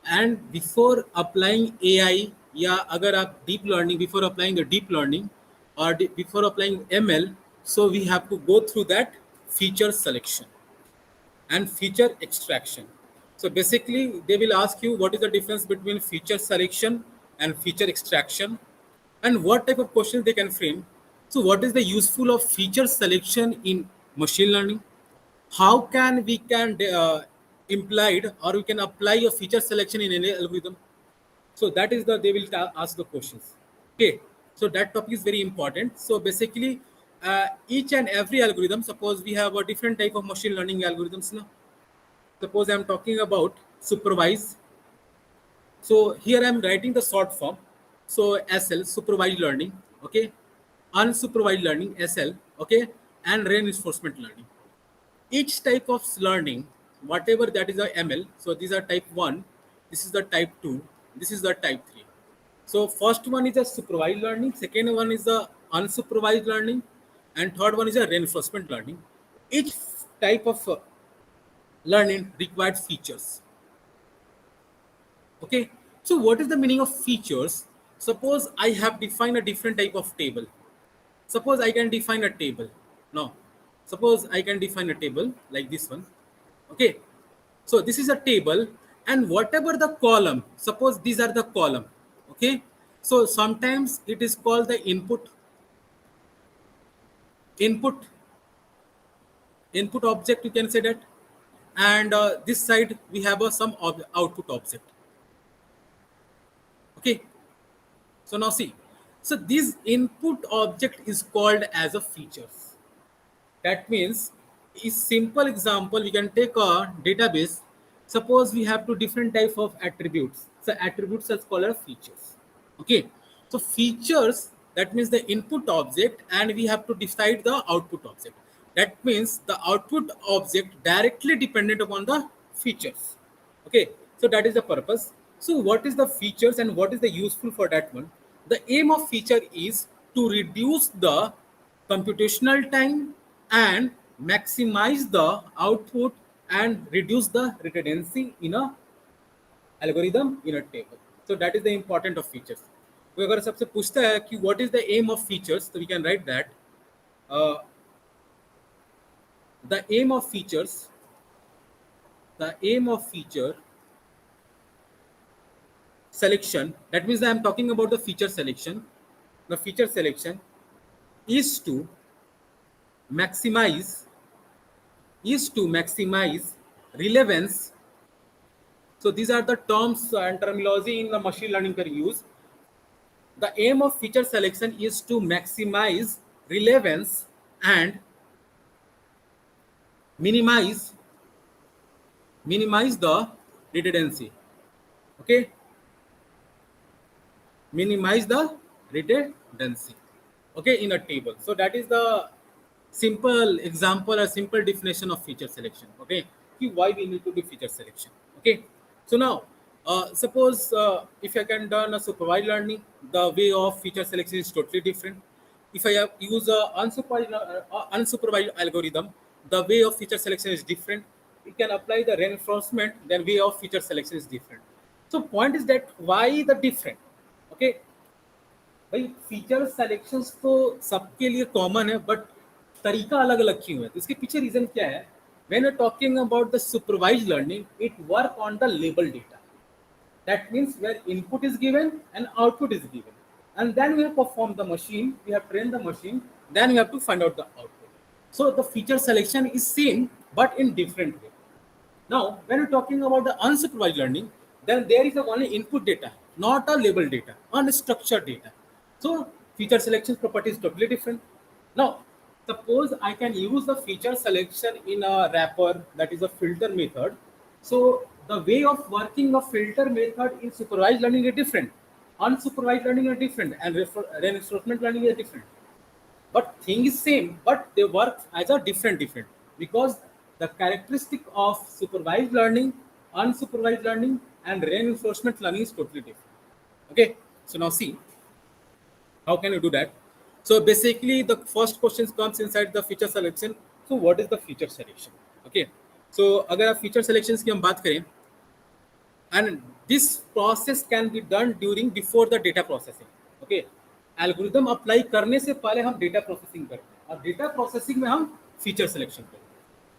And before applying AI, या अगर आप deep learning, before applying the deep learning or before applying ML, so we have to go through that feature selection and feature extraction. So basically, they will ask you what is the difference between feature selection and feature extraction, and what type of questions they can frame. So what is the useful of feature selection in machine learning? How can we can implied or we can apply a feature selection in any algorithm? So that is the they will ask the questions. Okay, so that topic is very important. So basically, each and every algorithm, suppose we have a different type of machine learning algorithms now. Suppose I'm talking about supervised. So here I'm writing the short form. So SL, supervised learning, okay, unsupervised learning, SL, okay, and reinforcement learning. Each type of learning, whatever that is a ML, so these are type 1, this is the type 2, this is the type 3. So first one is a supervised learning, second one is the unsupervised learning, and third one is a reinforcement learning. Each type of learning required features. Okay, so what is the meaning of features? Suppose I have defined a different type of table. Suppose I can define a table. Now, suppose I can define a table like this one. Okay, so this is a table, and whatever the column, suppose these are the column. Okay, so sometimes it is called the input input object, you can say that, and this side we have a some output object. Okay, so now see, so this input object is called as a features. That means, a simple example, we can take a database. Suppose we have two different type of attributes. So attributes are called as features. Okay. So features, that means the input object, and we have to decide the output object. That means the output object directly dependent upon the features. Okay. So that is the purpose. So what is the features and what is the useful for that one? The aim of feature is to reduce the computational time and maximize the output and reduce the redundancy in a algorithm in a table. So that is the important of features. तो अगर सबसे पूछता है कि what is the aim of features, so we can write that uh, the aim of features, the aim of feature selection. That means I am talking about the feature selection. The feature selection is to maximize relevance. So these are the terms and terminology in the machine learning we use. The aim of feature selection is to maximize relevance and minimize the redundancy. Okay, minimize the redundancy. Okay, in a table. So that is the simple example or simple definition of feature selection. Okay, why we need to do feature selection. Okay, so now suppose if I can done a supervised learning, the way of feature selection is totally different. If I have use a unsupervised algorithm, the way of feature selection is different. We can apply the reinforcement, then way of feature selection is different. So point is that why the different. Okay, भाई feature selections तो सबके लिए common है, but तरीका अलग अलग क्यों है? तो इसके पीछे रीजन क्या है? When you talking about the supervised learning, it work on the label data. That means where input is given and output is given, and then we have performed the machine, we have trained the machine, then we have to find out the output. So the feature selection is same but in different way. Now, when we're talking about the unsupervised learning, then there is a only input data, not a label data, unstructured data. So, feature selection property is totally different. Now, suppose I can use the feature selection in a wrapper, that is a filter method. So, the way of working of filter method in supervised learning is different. Unsupervised learning is different, and reinforcement learning is different, but thing is same, but they work as a different because the characteristic of supervised learning, unsupervised learning, and reinforcement learning is totally different. Okay, so now see how can you do that. So basically the first question comes inside the feature selection. So what is the feature selection? Okay, so अगर आप feature selections की हम बात करें, and this process can be done during before the data processing. Okay, algorithm apply करने से पहले हम डेटा प्रोसेसिंग करते हैं और डेटा प्रोसेसिंग में हम फीचर सिलेक्शन करते हैं।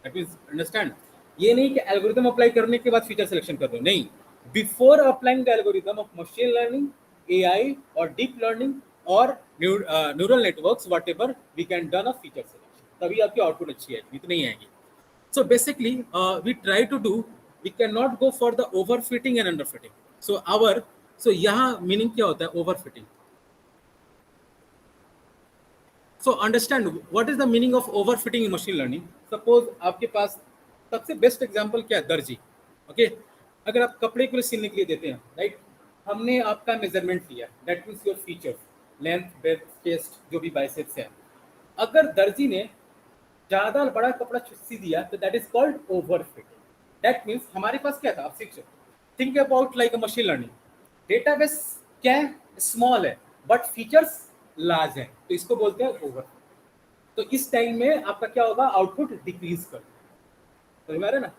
दैट मींस अंडरस्टैंड, ये नहीं कि एल्गोरिदम अप्लाई करने के बाद फीचर सिलेक्शन कर दो, नहीं, before applying the algorithm of machine learning, AI और डीप लर्निंग और neural networks whatever we can done a feature selection, तभी आपकी आउटपुट अच्छी आएगी, नहीं तो नहीं आएगी। So basically, we try to do. We cannot go for the overfitting and underfitting. So यहाँ meaning क्या होता है overfitting? So understand what is the meaning of overfitting in machine learning. Suppose आपके पास सबसे बेस्ट एग्जांपल क्या है, दर्जी। Okay, अगर आप कपड़े को सिलने के लिए देते हैं, राइट, हमने आपका मेजरमेंट लिया, that means your features, length, breadth, chest, जो भी बाइसेप्स है। अगर दर्जी ने ज्यादा बड़ा कपड़ा सी दिया तो that is called overfitting. That means हमारे पास क्या था, आप सीख सकते, think about like a machine learning, database क्या है, स्मॉल है बट फीचर्स लार्ज है, तो इसको बोलते हैं ओवर। तो इस टाइम में आपका क्या होगा, आउटपुट डिक्रीज कर, समझ में आ रहा है ना?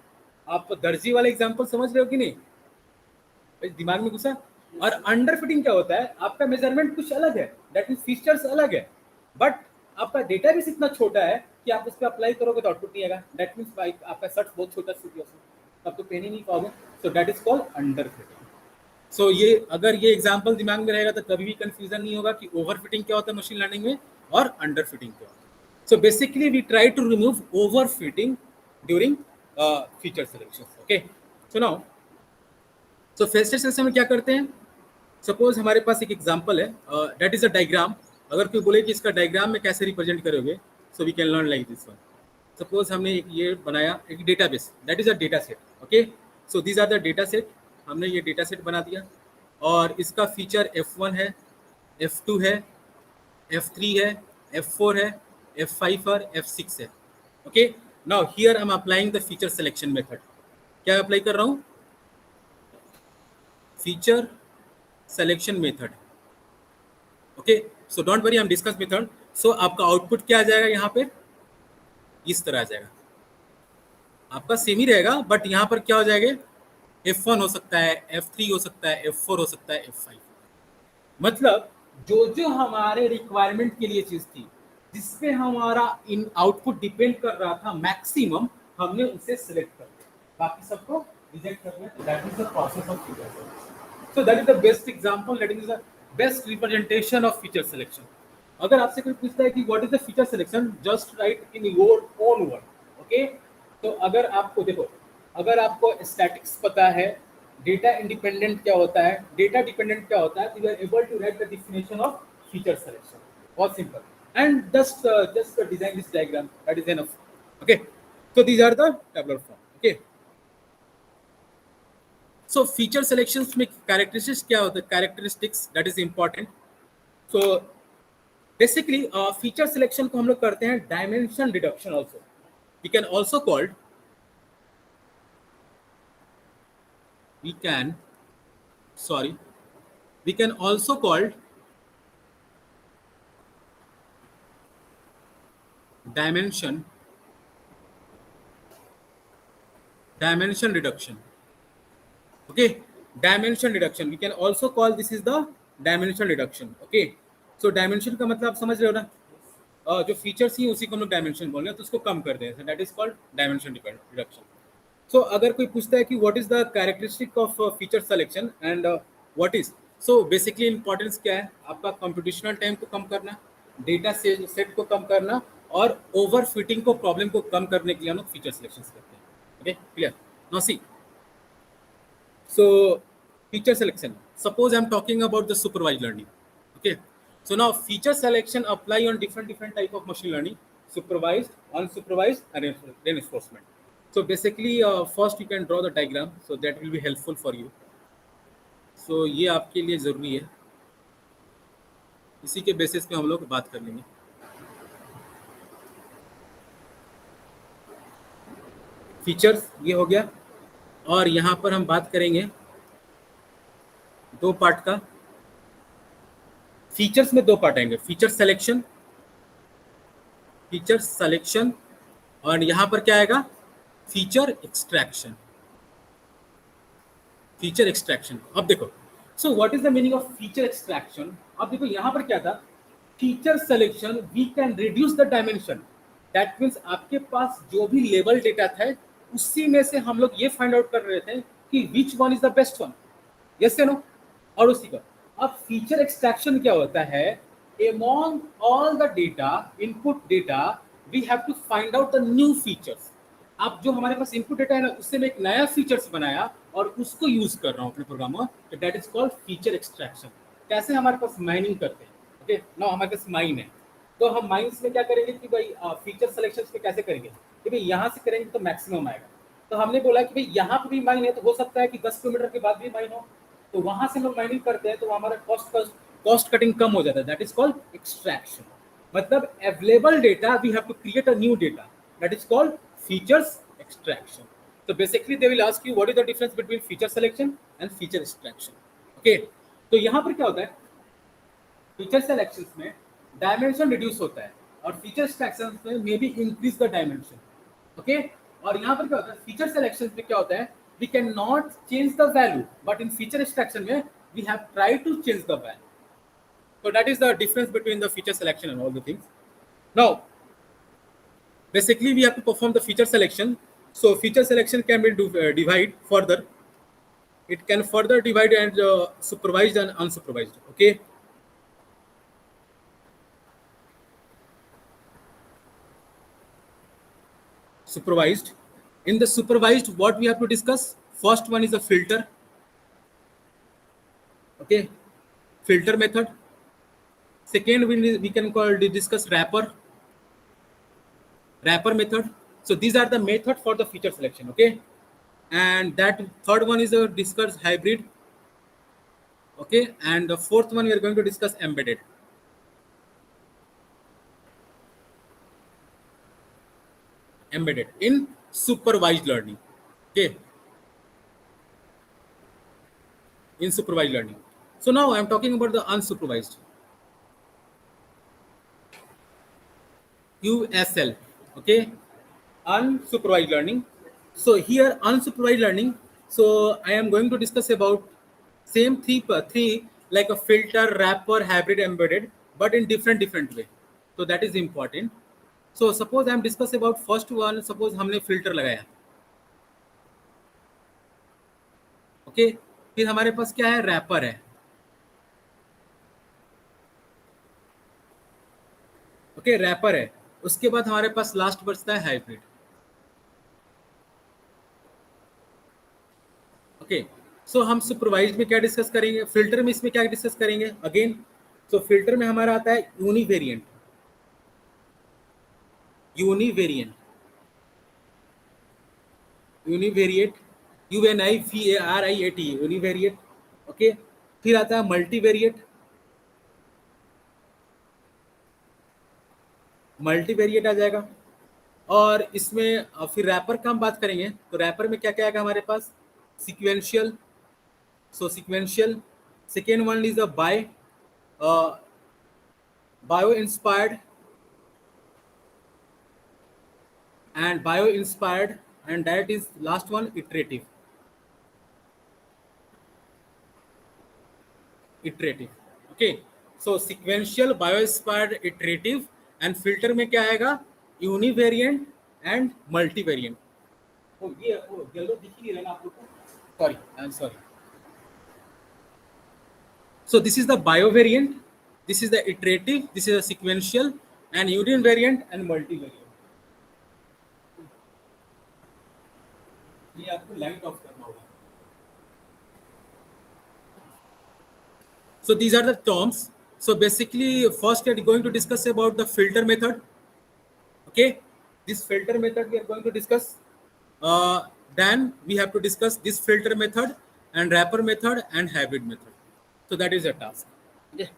आप दर्जी वाला एग्जांपल समझ रहे हो कि नहीं, दिमाग में घुसा। और अंडर फिटिंग क्या होता है, आपका मेजरमेंट कुछ अलग है, दैट मीन फीचर्स अलग है, बट आपका डेटा बेस इतना छोटा है कि आप उस पर अप्लाई करोगे तो आउटपुट नहीं आएगा। दैट मीन्स आपका शर्ट बहुत छोटा सूट है, तब तो पहन ही नहीं पाओगे। So that is called under fitting. So ये अगर ये एग्जांपल दिमाग में रहेगा तो कभी भी कंफ्यूजन नहीं होगा कि ओवर फिटिंग क्या होता है मशीन लर्निंग में और अंडर फिटिंग क्या होता है। So basically we try to remove over fitting during feature selection. Okay, so now, so first session में क्या करते हैं, सपोज हमारे पास एक एग्जांपल है, दैट इज अ डायग्राम। अगर कोई बोले कि इसका डायग्राम में कैसे रिप्रेजेंट करोगे, so we can learn like this one. Suppose हमने एक ये बनाया एक database, that is a data set. Okay, so these are the data set, हमने ये डेटा सेट बना दिया और इसका फीचर F1 है, F2 है, F3 है, F4 है, F5 और F6 है। Okay, now here I am applying the feature selection method. क्या अप्लाई कर रहा हूँ, feature selection method. Okay, so don't worry, I am discuss method. So आपका आउटपुट क्या आ जाएगा, यहाँ पे इस तरह आ जाएगा, आपका सेम ही रहेगा बट यहाँ पर क्या हो जाएगा, F1 हो सकता है, F3 हो सकता है, F4 हो सकता है, F5। मतलब जो जो हमारे रिक्वायरमेंट के लिए चीज थी, जिसपे हमारा इन आउटपुट डिपेंड कर रहा था मैक्सिमम, हमने उसे सिलेक्ट कर दिया, बाकी सबको रिजेक्ट कर दिया। That is the process of feature selection. So that is the best example, that is the best representation of feature selection. अगर आपसे कोई पूछता है कि what is the feature selection, just right in your own word. Okay, तो अगर आपको देखो, अगर आपको स्टैटिक्स पता है, डेटा इंडिपेंडेंट क्या होता है, डेटा डिपेंडेंट क्या होता है, you are able to write the definition of feature selection. बहुत simple, and just design this diagram, that is enough. Okay, so these are the tabular form. Okay, so feature selections में characteristics क्या होता है, characteristics that is important. So basically feature selection को हम लोग करते हैं dimension reduction also. We can also called, we can also called dimension reduction. Okay, dimension reduction, we can also call this is the dimension reduction. Okay, so dimension का मतलब आप समझ रहे हो ना, जो फीचर्स ही उसी को हम लोग डायमेंशन बोल रहे हैं, तो उसको कम कर दें, that is called dimension reduction. So अगर कोई पूछता है कि what is the characteristic of feature selection and what is, so basically importance क्या है, आपका कंप्यूटेशनल टाइम को कम करना, डेटा सेट को कम करना और ओवर फिटिंग को, प्रॉब्लम को कम करने के लिए हम लोग फीचर सिलेक्शन करते हैं। Okay, clear? Now see, so feature selection, suppose I'm talking about the supervised learning. Okay, so now feature selection apply on different type of machine learning: supervised, unsupervised and reinforcement. So basically first you can draw the diagram, so that will be helpful for you. So ये आपके लिए जरूरी है, इसी के basis पे हम लोग बात कर लेंगे। फीचर्स ये हो गया, और यहाँ पर हम बात करेंगे दो पार्ट का। फीचर्स में दो पार्ट आएंगे, फीचर सिलेक्शन और यहाँ पर क्या आएगा, फीचर एक्सट्रैक्शन। Feature extraction. अब देखो, so what is the meaning of feature extraction? अब देखो यहाँ पर क्या था, feature selection we can reduce the dimension. That means आपके पास जो भी लेवल डेटा था उसी में से हम लोग ये फाइंड आउट कर रहे थे कि which one is the best one, yes या नो। और उसी का अब फीचर एक्सट्रैक्शन क्या होता है, among all the data input data we have to find out the new features। अब जो हमारे पास इनपुट डेटा है ना, उससे मैं एक नया फीचर्स बनाया और उसको यूज कर रहा हूँ अपने प्रोग्राम में, तो that is called feature extraction. कैसे हमारे पास माइनिंग करते हैं, ओके ना, हमारे पास माइन है, तो हम माइंस में क्या करेंगे कि भाई फीचर सिलेक्शन में कैसे करेंगे कि भाई यहाँ से करेंगे तो मैक्सिमम आएगा। तो हमने बोला कि भाई यहाँ पे भी माइन है, तो हो सकता है कि 10 किलोमीटर के बाद भी माइन हो, तो वहां से हम लोग माइनिंग करते हैं, तो हमारा कॉस्ट कटिंग कम हो जाता है। That is called extraction. मतलब available data we have to create a new data, that is called features extraction. तो basically they will ask you what is the difference between feature selection and feature extraction. Okay, तो यहाँ पर क्या होता है, feature selection में dimension reduce होता है और फीचर एक्सट्रैक्शन में may be increase the dimension. Okay, और यहाँ पर क्या होता है, फीचर सिलेक्शन में क्या होता है, we cannot change the value, but in feature extraction में we have tried to change the value. So that is the difference between the feature selection and all the things. Now basically we have to perform the feature selection. So feature selection can be divide further. It can further divide and supervised and unsupervised. Okay, supervised. In the supervised, what we have to discuss, first one is a filter. Okay, filter method. Second we can discuss wrapper method. So these are the method for the feature selection. Okay, and that third one is a discuss hybrid. Okay, and the fourth one we are going to discuss embedded in supervised learning. Okay, in supervised learning. So now I am talking about the unsupervised, USL. Okay, unsupervised learning. So here unsupervised learning. So I am going to discuss about same three like a filter, wrapper, hybrid, embedded, but in different way. So that is important. So suppose I am discussing about first one. Suppose हमने filter लगाया, okay, फिर हमारे पास क्या है, wrapper है, okay, wrapper है, उसके बाद हमारे पास लास्ट बचता है हाइब्रिड। ओके, सो हम सुपरवाइज में क्या डिस्कस करेंगे, फिल्टर में इसमें क्या डिस्कस करेंगे अगेन। सो फिल्टर में हमारा आता है यूनिवेरिएंट, यूनिवेरिएंट, यूनिवेरिएट, UNIVARIET, यूनिवेरिएट। ओके, फिर आता है मल्टीवेरिएट, मल्टीवेरिएट आ जाएगा। और इसमें फिर रैपर का हम बात करेंगे, तो रैपर में क्या क्या आएगा हमारे पास, sequential. So sequential, second one is a bio inspired and that is last one, iterative। Okay, so sequential, bio inspired, iterative, and filter में क्या आएगा, यूनिवेरिएंट एंड मल्टीवेरिएंट। ये येलो दिख ही नहीं रहा आप लोग को, sorry, I am sorry. So this is the biovariant, this is the iterative, this is a sequential, and univariant and multivariant. ये आपको लाइट ऑफ करना होगा। So these are the terms. So basically first we are going to discuss about the filter method. Okay, this filter method we are going to discuss. Then we have to discuss this filter method and wrapper method and hybrid method. So that is a task. Okay.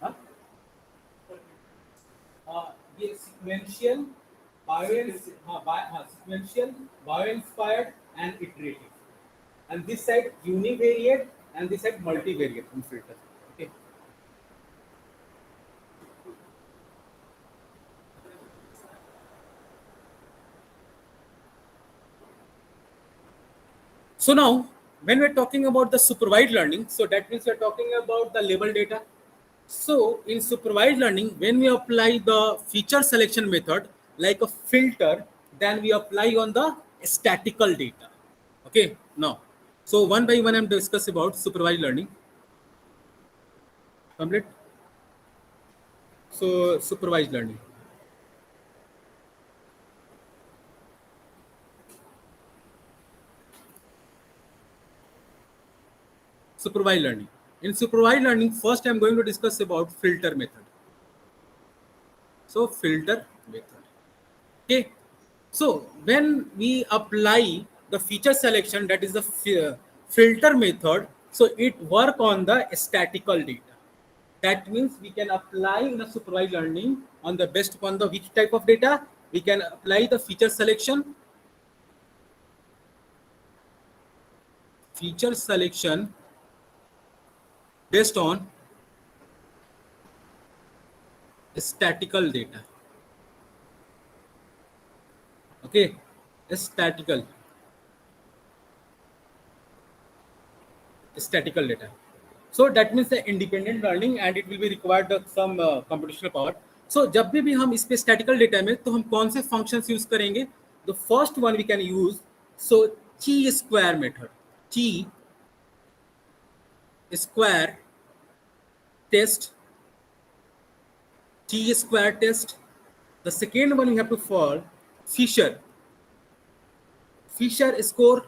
हाँ? ये sequential, sequential, bio-inspired, and iterative. And this side univariate, and this side multivariate in filter. Okay. So now when we're talking about the supervised learning, so that means we're talking about the label data. So in supervised learning, when we apply the feature selection method like a filter, then we apply on the statical data. Okay, now so one by one I'm discuss about supervised learning. Complete. So supervised learning. Supervised learning. In supervised learning, first I'm going to discuss about filter method. So filter method. Okay. So when we apply the feature selection, that is the filter method, so it work on the statical data. That means we can apply in the supervised learning on the best on the which type of data we can apply the feature selection based on statical data. Okay, statical data. So that means the independent learning and it will be required some computational power. So जब भी हम इस पे statical data में तो हम कौन से functions use करेंगे? The first one we can use so chi square method. Chi square test. Chi square test. The second one we have to follow Fisher score,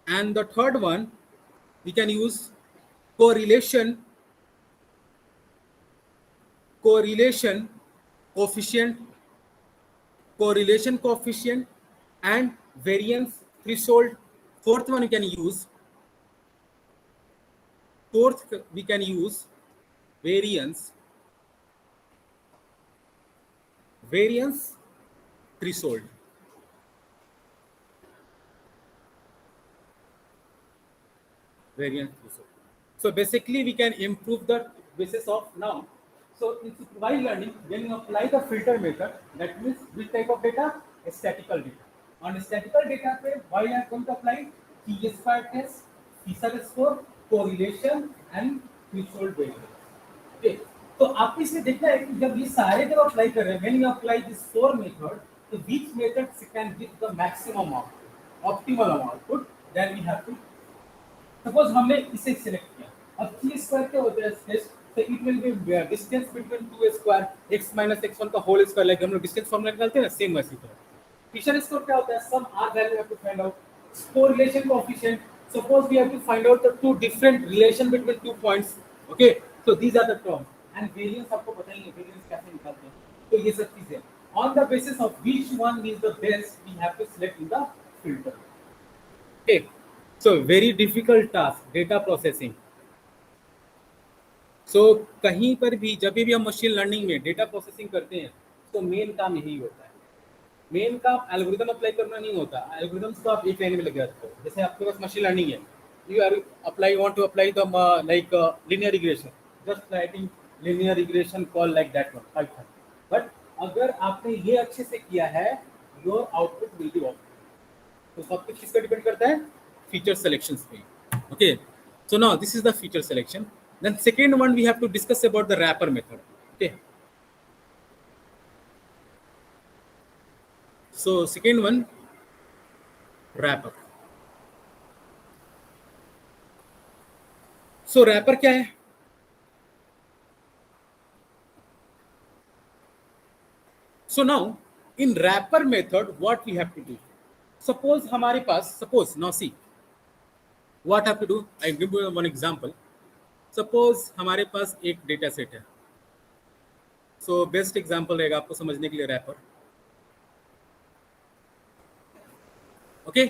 and the third one we can use correlation coefficient, and variance threshold. Fourth we can use variance threshold. So basically we can improve the basis of now. So in supervised learning, when you apply the filter method, that means which type of data? Statical data. On statical data पे why I am going to apply T-square test, Fisher score, correlation and threshold variance. Okay. तो आपको इसमें देखना है कि जब ये सारे जब अप्लाई कर रहे हैं, when you apply this four method, so which method can give the maximum output, optimal output, then we have to suppose हमने इसे सिलेक्ट किया अब ची स्क्वायर क्या होता है टेस्ट तो it will be distance between two square x minus x1 का होल स्क्वायर लाइक हम लोग डिस्टेंस फॉर्मूला निकालते हैं ना सेम वैसे ही फिशर स्कोर क्या होता है some R value have to find out correlation coefficient suppose we have to find out the two different relation between two points okay so these are the terms and variance आपको पता ही है variance कैसे निकालते हैं तो ये सब चीजें on the basis of which one is the best we have to select in the filter okay So very difficult task, data processing. So कहीं पर भी जब भी हम मशीन लर्निंग में डेटा प्रोसेसिंग करते हैं तो मेन काम यही होता है मेन काम एल्गोरिदम अप्लाई करना नहीं होता एल्गोरिदम्स तो आप एक लाइन में लग जाते हो जैसे आपके पास मशीन लर्निंग है you are apply want to apply the like linear regression just writing linear regression call like that one Python but अगर आपने ये अच्छे से किया है your output will be optimal तो सब कुछ किसका डिपेंड करता है feature selections पे okay so now this is the feature selection then second one we have to discuss about the wrapper method okay so second one wrapper so wrapper क्या है so now in wrapper method what we have to do suppose हमारे पास suppose now see what have to do I give you one example suppose हमारे पास एक data set है so best example रहेगा आपको समझने के लिए रैपर ओके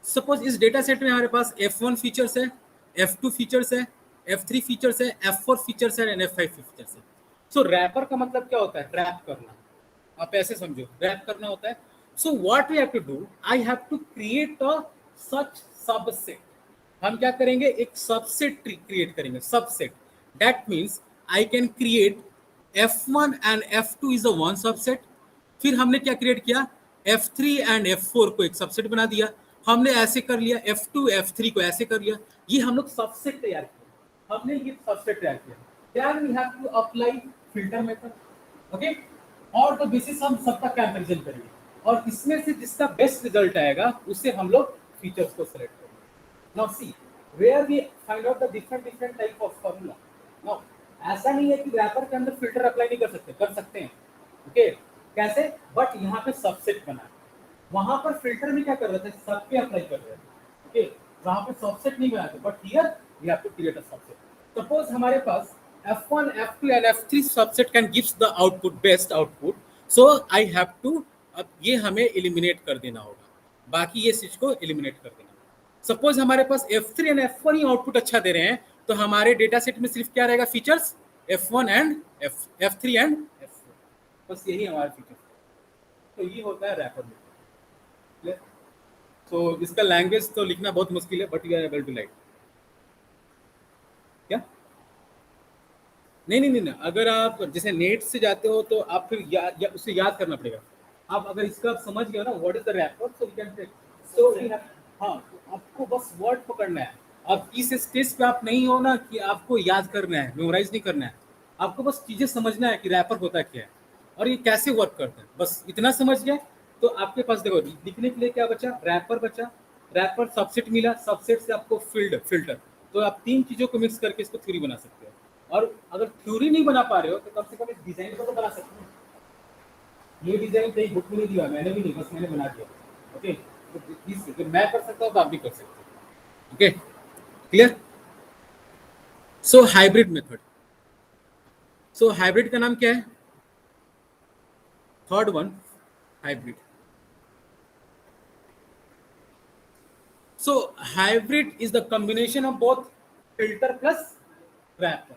suppose इस डेटा सेट में हमारे पास f1 फीचर्स है f2 फीचर्स है f3 फीचर्स है f4 फीचर्स है एंड f5 फीचर्स है so रैपर का मतलब क्या होता है रैप करना आप ऐसे समझो रैप करना होता है so what we have to do I have to create a such subset हम क्या करेंगे एक सबसेट क्रिएट करेंगे subset that means I can create f1 and f2 is the one subset फिर हमने क्या क्रिएट किया f3 एंड f4 को एक सबसेट बना दिया हमने ऐसे कर लिया, F2 F3 को ऐसे कर लिया, ये हम लोग सबसेट तैयार किया, हमने ये सबसेट तैयार किया। Then we have to apply filter method, okay, और तो बेसिस हम सबका कंपैरिजन करेंगे और इसमें से जिसका बेस्ट रिजल्ट आएगा उससे हम लोग फीचर्स को सेलेक्ट करेंगे। Now see where we find out the different type of formula. Now ऐसा नहीं है कि रैपर के अंदर फिल्टर अप्लाई नहीं कर सकते हैं, ओके, कैसे, बट यहाँ पे सबसेट बना है, वहां पर फिल्टर में क्या कर रहे थे, सब पे अप्लाई कर रहे थे, ओके, वहां पे सबसेट नहीं बनाते, but here we have to create a subset. Suppose हमारे पास F1 F2 and F3 subset can gives the output best output, so I have to, अब ये हमें एलिमिनेट कर देना होगा, बाकी ये चीज को एलिमिनेट कर देना। सपोज हमारे पास F3 and F1 he output अच्छा दे रहे हैं, तो हमारे डेटा सेट में सिर्फ क्या रहेगा, features F1 and F3 and F4, बस यही हमारे फीचर्स। तो ये होता है रैपर में। तो इसका लैंग्वेज तो लिखना बहुत मुश्किल है, but you are able to write. क्या नहीं, अगर आप जैसे नेट से जाते हो तो आप फिर उसे याद करना पड़ेगा। आप अगर इसका आप समझ गए हो ना what is the wrapper, so we can take, so हाँ, तो आपको बस वर्ड पकड़ना है। आप इस स्टेज पे आप नहीं हो ना कि आपको याद करना है, मेमोराइज नहीं करना है, आपको बस चीजें समझना है कि रैपर होता क्या है और ये कैसे वर्क करता है, बस इतना समझ गए तो आपके पास देखो लिखने के लिए क्या बचा, रैपर बचा, रैपर सबसेट मिला, सबसेट से आपको फिल्टर, तो आप तीन चीजों को मिक्स करके इसको थ्योरी बना सकते हो। और अगर थ्योरी नहीं बना पा रहे हो तो कम से कम इस डिजाइन को तो बना सकते हो। ये डिजाइन कहीं बुक में नहीं दिया, मैंने भी नहीं, बस मैंने बना दिया, ओके, तो मैं कर सकता हूँ तो आप भी कर सकते हो, ओके, क्लियर। सो हाइब्रिड मेथड, सो हाइब्रिड का नाम क्या है, third one, hybrid. So hybrid is the combination of both filter plus wrapper।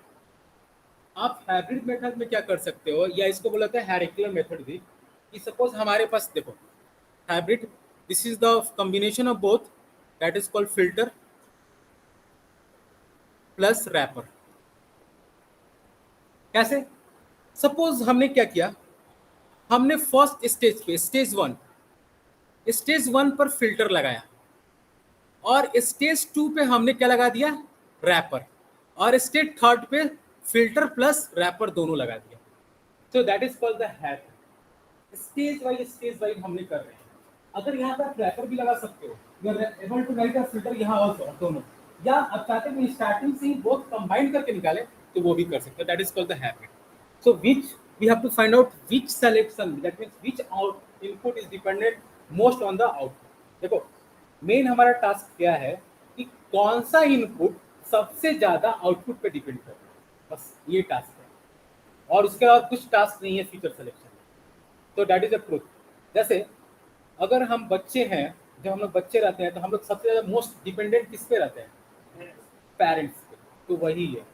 आप हाइब्रिड मेथड में क्या कर सकते हो, या इसको बोला जाता है हेरिक्युलर मेथड भी, कि सपोज हमारे पास देखो hybrid, this is the combination of both, that is called filter plus wrapper. कैसे, सपोज हमने क्या किया, हमने फर्स्ट स्टेज पे स्टेज वन पर फिल्टर लगाया और स्टेज 2 पे हमने क्या लगा दिया, रैपर, और स्टेज थर्ड पे फिल्टर प्लस रैपर दोनों लगा दिया। सो that is called the hack. Stage wise हमने कर रहे हैं। अगर यहाँ पर आप रैपर भी लगा सकते हो, you are able to write a filter यहाँ ऑल्सो, दोनों, या आप चाहते हैं स्टार्टिंग से ही बोथ कंबाइन करके निकाले तो वो भी कर सकते हैं, that is called the habit. So which we have to find out which selection, that means which out input is dependent most on the output. देखो मेन हमारा टास्क क्या है कि कौन सा इनपुट सबसे ज्यादा आउटपुट पे डिपेंड कर रहा है, बस ये टास्क है, और उसके बाद कुछ टास्क नहीं है फीचर सिलेक्शन। तो दैट इज अ ट्रूथ। जैसे अगर हम बच्चे हैं, जब हम लोग बच्चे रहते हैं तो हम लोग सबसे ज्यादा मोस्ट डिपेंडेंट किस पे रहते हैं, पेरेंट्स पे, तो वही है।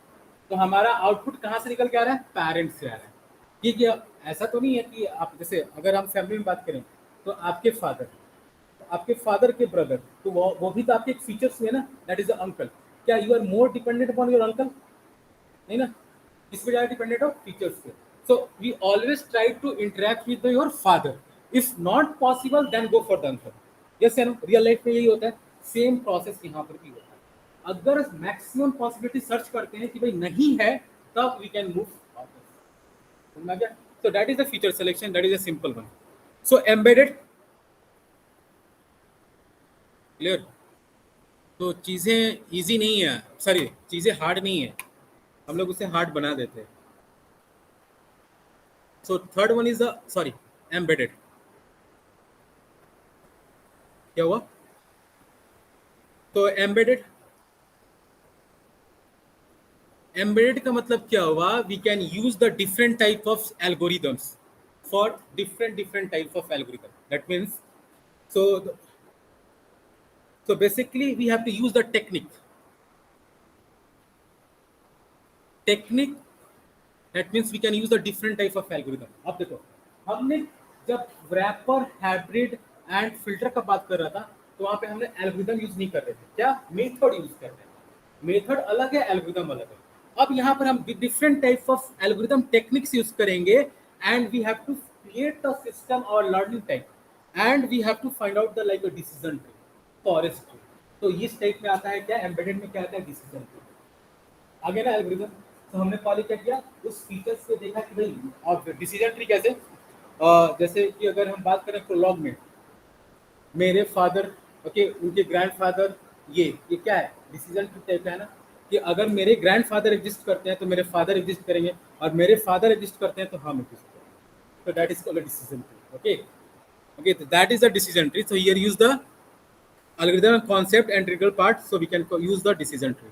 तो हमारा आउटपुट कहाँ से निकल के आ रहा है, पेरेंट्स से आ रहा है। ठीक है, ऐसा तो नहीं है कि आप जैसे अगर हम फैमिली में बात करें तो आपके फादर के ब्रदर, तो वो भी तो आपके एक फीचर्स है ना, दैट इज द अंकल। क्या you are more dependent upon your uncle, नहीं ना, किस पे ज्यादा डिपेंडेंट हो, फीचर्स पे। So we always try to interact with your father, if not possible then go for the uncle. जैसे रियल लाइफ में यही होता है, सेम प्रोसेस यहाँ पर भी होता है। अगर मैक्सिमम पॉसिबिलिटी सर्च करते हैं कि भाई नहीं है, तब वी कैन मूव समझ गया। सो that is the feature selection, that is a simple one. So embedded, clear. तो चीज़ें इजी नहीं है, सॉरी चीज़ें हार्ड नहीं है, हम लोग उसे हार्ड बना देते हैं। So third one is the, sorry, embedded. क्या हुआ, तो एम्बेडेड का मतलब क्या हुआ, we can use the different type of algorithms for different type of algorithm, that means, so so basically we have to use the technique, that means we can use the different type of algorithm। अब देखो हमने जब wrapper, hybrid and filter का बात कर रहा था तो वहां पे हमने एल्गोरिदम यूज नहीं कर रहे थे, क्या मेथड यूज कर रहे हैं। मेथड अलग है, एल्गोरिदम अलग है। अब यहाँ पर हम different type of algorithm techniques use करेंगे and we have to create a system or learning type and we have to find out the like a decision tree। Forest tree. तो इस टाइप में आता है क्या, एम्बेडेड में क्या आता है, डिसीजन ट्री। आगे ना एल्गोरिथम। तो हमने पहले क्या किया, उस फीचर्स पे देखा कि भाई और डिसीजन ट्री कैसे, जैसे कि अगर हम बात करें प्रोलॉग में, मेरे फादर, ओके, उनके ग्रैंडफादर, ये क्या है, डिसीजन ट्री टाइप का है ना, कि अगर मेरे ग्रैंडफादर एग्जिस्ट करते हैं तो मेरे फादर एग्जिस्ट करेंगे, और मेरे फादर एग्जिस्ट करते हैं तो हम एग्जिस्ट करेंगे। तो that is called decision tree. Okay, okay, so that is the decision tree. So here use the algorithm concept and trigger part, so we can use the decision tree.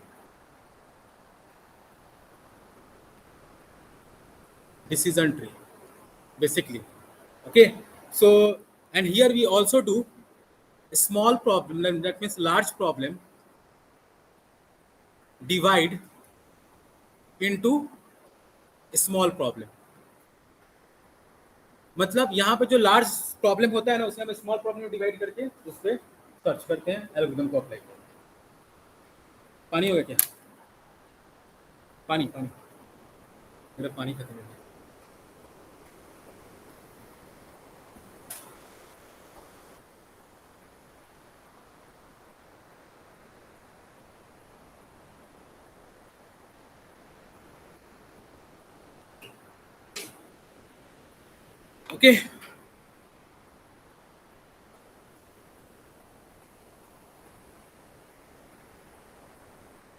Decision tree basically. Okay, so and here we also do a small problem, that means large problem divide into a small problem. मतलब यहाँ पे जो large problem होता है ना, उसमें हम small problem divide करके उस पर सर्च करते हैं, एल्गोरिथम को अप्लाई करते हैं। पानी हो गया क्या, पानी पानी, मेरा पानी खत्म हो गया। ओके,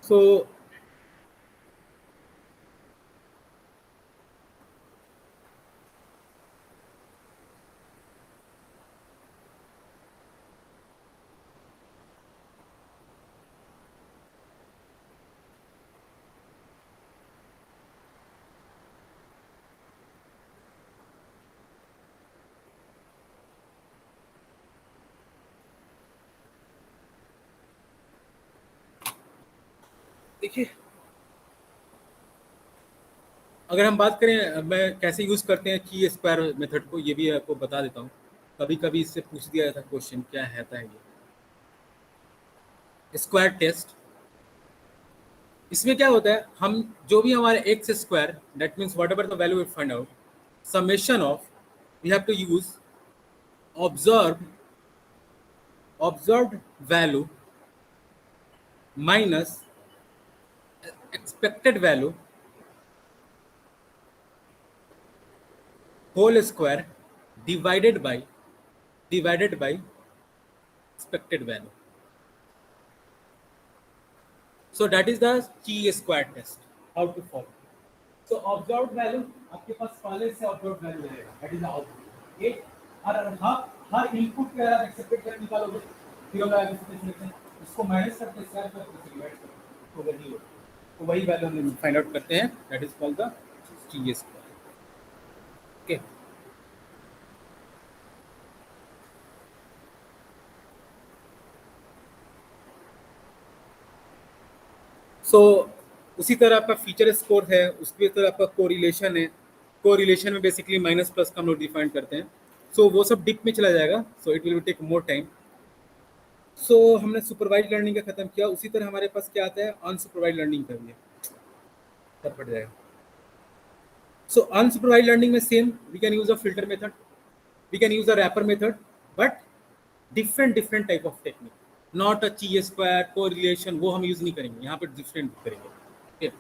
सो देखिए, अगर हम बात करें मैं कैसे यूज़ करते हैं की स्क्वायर मेथड को, ये भी आपको बता देता हूँ। कभी कभी इससे पूछ दिया जाता है क्वेश्चन, क्या रहता है ये स्क्वायर टेस्ट। इसमें क्या होता है, हम जो भी हमारे X square, that means whatever the value we find out, summation of, we have to use observe observed value minus expected value whole square divided by expected value. So that is the chi-square test. How to follow? So observed value आपके पास पहले से observed value रहेगा, that is the output. एक हर input के आप expected value निकालोगे, फिर होगा सिलेक्शन, इसको माइनस करके स्क्वायर करके डिवाइड करो तो वही होगा, तो वही वैल्यू हम फाइंड आउट करते हैं, that is called the chi-square. Okay. सो उसी तरह आपका फीचर स्कोर है, उसकी तरह आपका कोरिलेशन है। कोरिलेशन में बेसिकली माइनस प्लस का हम लोग डिफाइन करते हैं। सो वो सब डिप में चला जाएगा, so it will take more time. So हमने सुपरवाइज लर्निंग का खत्म किया। उसी तरह हमारे पास क्या आता है, अनसुपरवाइज लर्निंग का भी है, तब पड़ जाएगा। सो अनसुपरवाइज लर्निंग में same, we can use a filter method, we can use a wrapper method, but different type of technique, not a chi square correlation, वो हम यूज नहीं करेंगे, यहाँ पर डिफरेंट करेंगे। okay.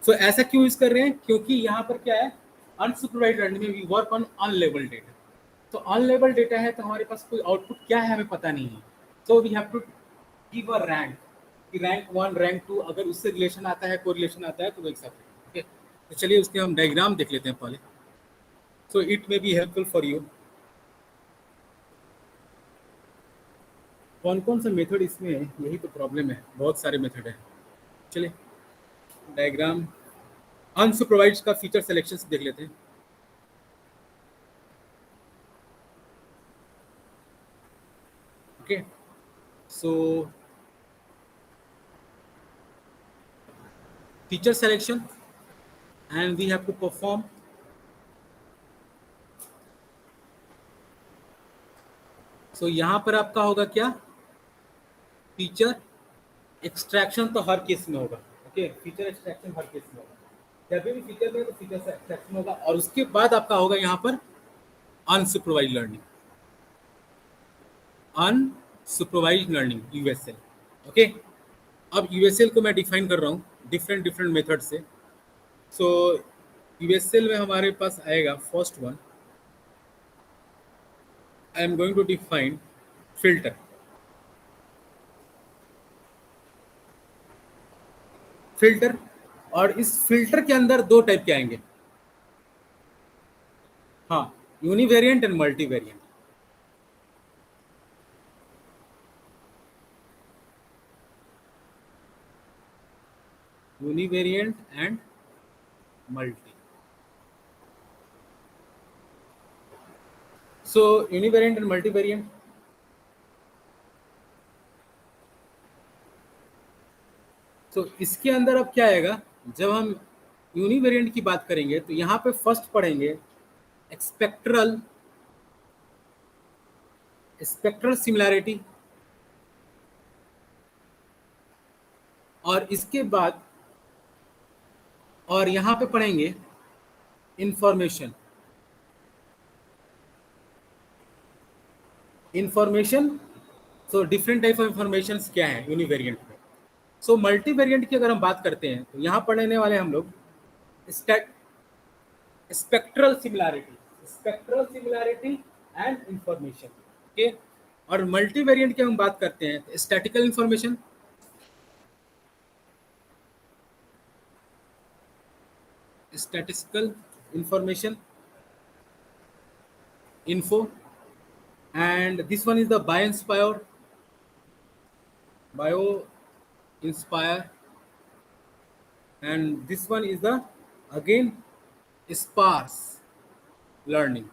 सो ऐसा क्यों यूज कर रहे हैं, क्योंकि यहाँ पर क्या है, अनसुपरवाइज्ड लर्निंग में we work on unlabel data. तो अनलेबल डेटा है तो हमारे पास कोई आउटपुट क्या है हमें पता नहीं है, so we have to give a rank, कि रैंक 1 रैंक 2, अगर उससे रिलेशन आता है, कोरिलेशन आता है तो वो एक साथ। ओके, तो चलिए उसके हम डायग्राम देख लेते हैं पहले, so it may be helpful for you. कौन कौन सा मेथड इसमें है, यही तो प्रॉब्लम है, बहुत सारे मेथड है। चलिए डायग्राम अनसुपरवाइज्ड का फीचर सिलेक्शन देख लेते हैं। Okay, so feature selection and we have to perform so यहाँ पर आपका होगा क्या, फीचर एक्सट्रैक्शन तो हर केस में होगा। ओके, फीचर एक्सट्रैक्शन हर केस में होगा, जब भी फीचर में तो फीचर से एक्सट्रैक्शन होगा, और उसके बाद आपका होगा यहाँ पर unsupervised learning. Supervised learning USL. Okay, अब यूएसएल को मैं डिफाइन कर रहा हूँ डिफरेंट डिफरेंट मेथड से। सो यूएसएल में हमारे पास आएगा first one, I am going to define filter. Filter, और इस फिल्टर के अंदर दो टाइप के आएंगे, हाँ, univariate and multivariate. Univariate and multi. So univariate and multivariate, तो इसके अंदर अब क्या आएगा, जब हम यूनिवेरिएंट की बात करेंगे तो यहाँ पे फर्स्ट पढ़ेंगे स्पेक्ट्रल स्पेक्ट्रल सिमिलैरिटी, और इसके बाद और यहाँ पे पढ़ेंगे information. Information, so different type of information क्या है यूनिवेरिएंट में। सो मल्टीवेरिएंट की अगर हम बात करते हैं तो यहाँ पढ़ने वाले हम लोग spectral similarity, spectral similarity and information. Okay, और मल्टीवेरिएंट की हम बात करते हैं तो statistical information, statistical information info, and this one is the bio inspire, and this one is the again sparse learning,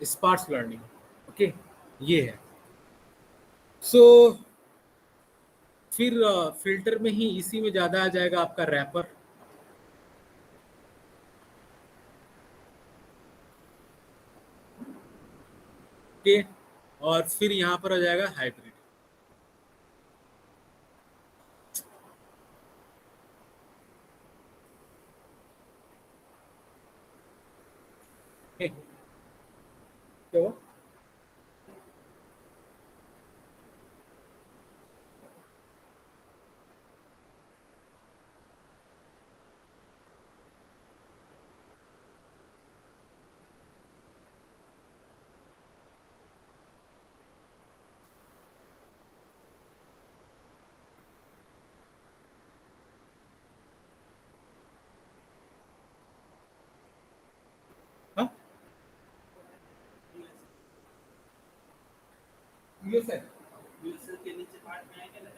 sparse learning। Okay, ये है। सो फिर फिल्टर में ही इसी में ज़्यादा आ जाएगा आपका रैपर। ओके, और फिर यहाँ पर आ जाएगा हाइब्रिड। क्या हुआ? हाँ, यूएसएल के नीचे पार्ट में आएगा ना,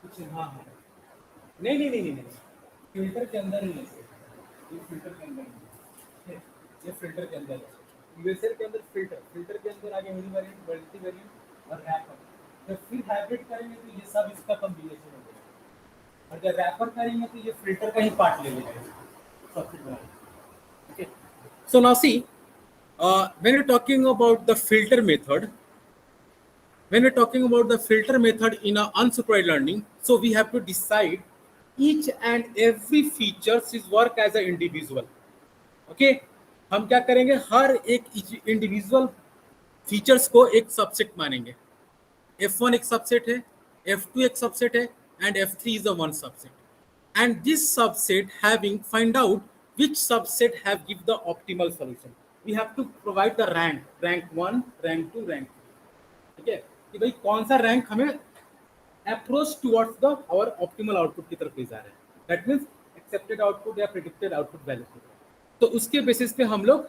कुछ, हाँ हाँ, नहीं नहीं नहीं नहीं नहीं, फिल्टर के अंदर ही है, ये फिल्टर के अंदर है, ये फिल्टर के अंदर है। यूएसएल के अंदर फिल्टर, फिल्टर के अंदर आगे यूनिवेरिएंट, मल्टीवेरिएंट और रैपर। जब फिर हाइब्रिड करेंगे तो ये सब इसका कॉम्बिनेशन हो जाएगा, और जब रैपर करेंगे तो ये फिल्टर का ही पार्ट ले लेगा सबसे बड़ा। Okay, so now see, when you're talking about the filter method, when we're talking about the filter method in a unsupervised learning, so we have to decide each and every features is work as an individual। Okay, हम क्या करेंगे, हर एक individual features को एक subset मानेंगे। F1 एक subset है, F2 एक सबसेट है, and F3 is a one subset, and this subset having find out which subset have give the optimal solution, we have to provide the rank 1, rank 2, rank 3। ठीक है, कि भाई कौन सा रैंक हमें approach towards the our optimal output की तरफ ले जा रहे हैं, दैट मींस एक्सेप्टेड आउटपुट या प्रेडिक्टेड आउटपुट वैल्यू। तो उसके बेसिस पे हम लोग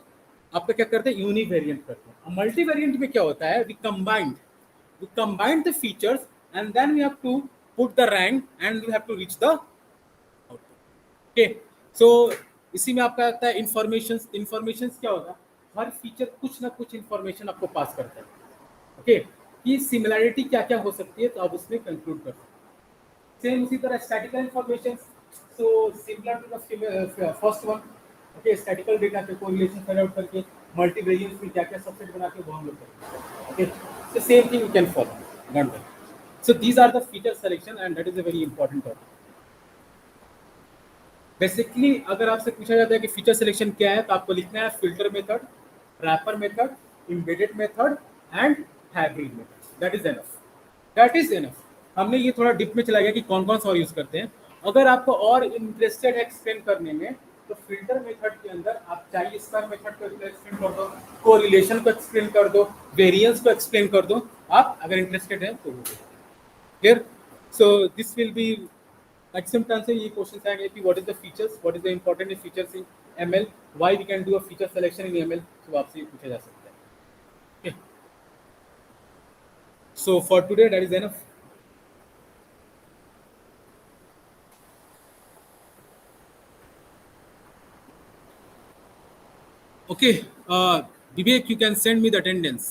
आपका क्या करते हैं, यूनिवेरिएंट करते हैं। मल्टीवेरिएंट में क्या होता है, we combine the features and then we have to put the rank and we have to reach the output। okay, so इसी में आपका आता है इंफॉर्मेशन क्या होगा, हर फीचर कुछ ना कुछ इंफॉर्मेशन आपको पास करता है। ओके, कि सिमिलैरिटी क्या क्या हो सकती है तो आप उसमें कंक्लूड कर सकते हैं। सेम उसी तरह statical information, so similar to the first one. Okay, statical data के कोरिलेशन फाइंड आउट करके मल्टीवेरिएंस में क्या क्या सबसेट बना के वो हम लोग करेंगे। Okay, so same thing you can follow, don't worry. So these are the feature selection and that is a very important topic. Basically अगर आपसे पूछा जाता है कि फीचर सिलेक्शन क्या है तो आपको लिखना है filter method, wrapper method, embedded method and hybrid methods, that is enough, that is enough. हमने ये थोड़ा डिप में चला गया कि कौन कौन सा और यूज करते हैं। अगर आपको और इंटरेस्टेड है एक्सप्लेन करने में, तो फिल्टर मेथड के अंदर आप चाहे स्क्वायर मेथड को एक्सप्लेन कर दो, कोरिलेशन को एक्सप्लेन कर दो, वेरिएंस को एक्सप्लेन कर दो, आप अगर इंटरेस्टेड है तो वो clear. So this will be maximum time से ये क्वेश्चन आएंगे कि what is the features, what is the important features in ML, why we can do a feature selection in ML, तो आपसे ये पूछा जा सकता है। So for today that is enough. Okay, Vivek, you can send me the attendance.